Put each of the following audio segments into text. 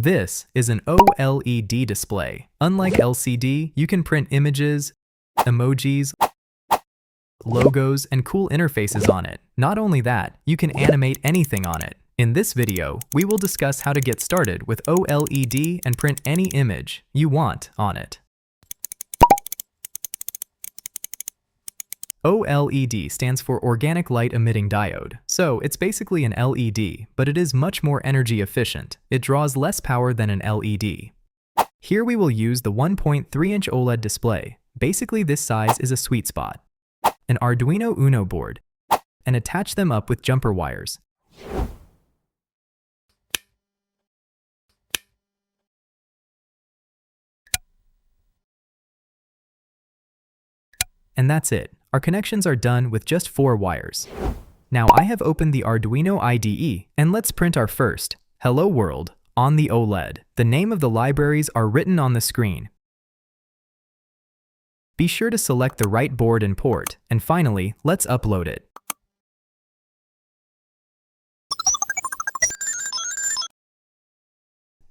This is an OLED display. Unlike LCD, you can print images, emojis, logos, and cool interfaces on it. Not only that, you can animate anything on it. In this video, we will discuss how to get started with OLED and print any image you want on it. OLED stands for Organic Light Emitting Diode, so it's basically an LED, but it is much more energy efficient. It draws less power than an LED. Here we will use the 1.3-inch OLED display. Basically, this size is a sweet spot. An Arduino Uno board, and attach them up with jumper wires. And that's it. Our connections are done with just 4 wires. Now I have opened the Arduino IDE, and let's print our first Hello World on the OLED. The name of the libraries are written on the screen. Be sure to select the right board and port, and finally, let's upload it.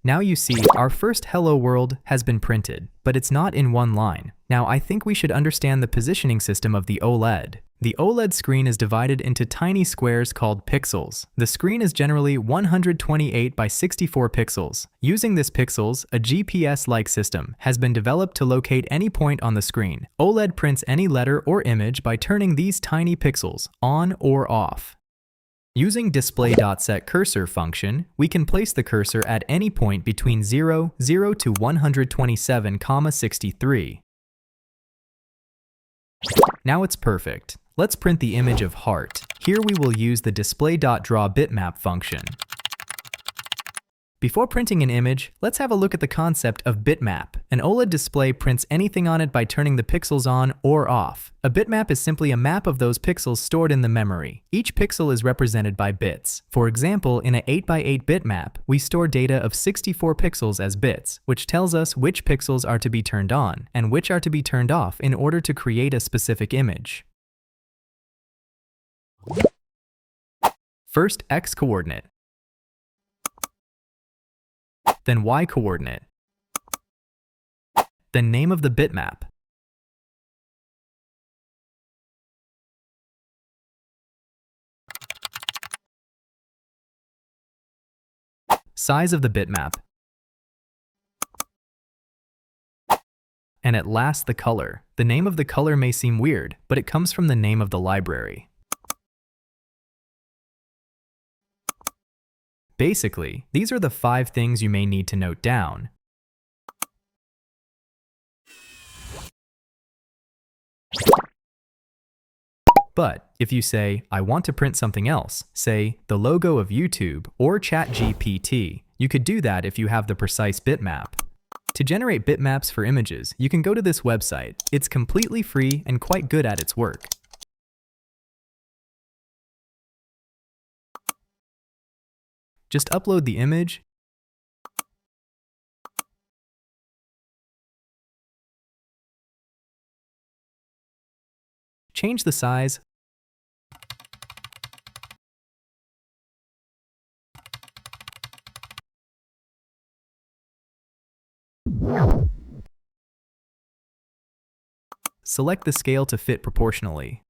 Now you see, our first Hello World has been printed, but it's not in one line. Now I think we should understand the positioning system of the OLED. The OLED screen is divided into tiny squares called pixels. The screen is generally 128 by 64 pixels. Using this pixels, a GPS-like system has been developed to locate any point on the screen. OLED prints any letter or image by turning these tiny pixels on or off. Using display.setCursor function, we can place the cursor at any point between 0, 0 to 127,63. Now it's perfect. Let's print the image of heart. Here we will use the display.draw bitmap function. Before printing an image, let's have a look at the concept of bitmap. An OLED display prints anything on it by turning the pixels on or off. A bitmap is simply a map of those pixels stored in the memory. Each pixel is represented by bits. For example, in an 8x8 bitmap, we store data of 64 pixels as bits, which tells us which pixels are to be turned on and which are to be turned off in order to create a specific image. First, X coordinate. Then Y coordinate. Then name of the bitmap. Size of the bitmap. And at last, the color. The name of the color may seem weird, but it comes from the name of the library. Basically, these are the 5 things you may need to note down. But if you say, I want to print something else, say the logo of YouTube or ChatGPT, you could do that if you have the precise bitmap. To generate bitmaps for images, you can go to this website. It's completely free and quite good at its work. Just upload the image, change the size, select the scale to fit proportionally.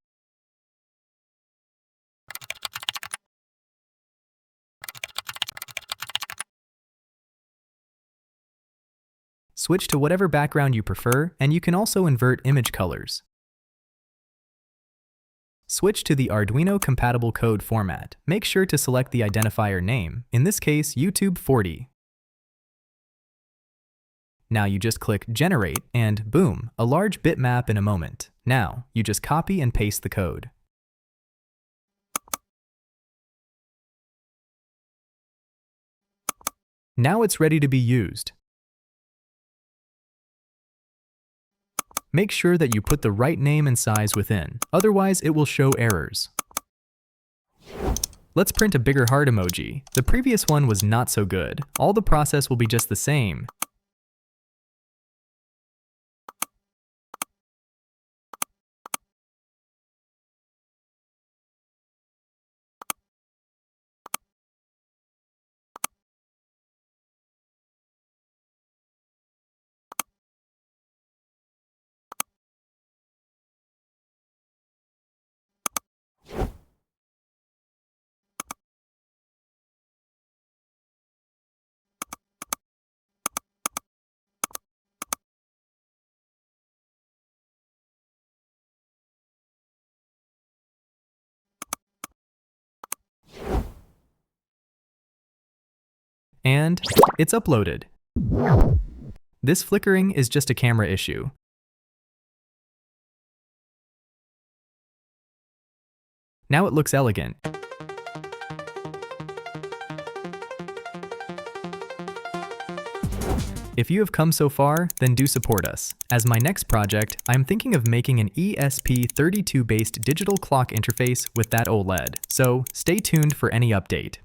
Switch to whatever background you prefer, and you can also invert image colors. Switch to the Arduino compatible code format. Make sure to select the identifier name, in this case YouTube 40. Now you just click Generate, and boom, a large bitmap in a moment. Now, you just copy and paste the code. Now it's ready to be used. Make sure that you put the right name and size within, otherwise it will show errors. Let's print a bigger heart emoji. The previous one was not so good. All the process will be just the same. And it's uploaded. This flickering is just a camera issue. Now it looks elegant. If you have come so far, then do support us. As my next project, I am thinking of making an ESP32-based digital clock interface with that OLED, so stay tuned for any update.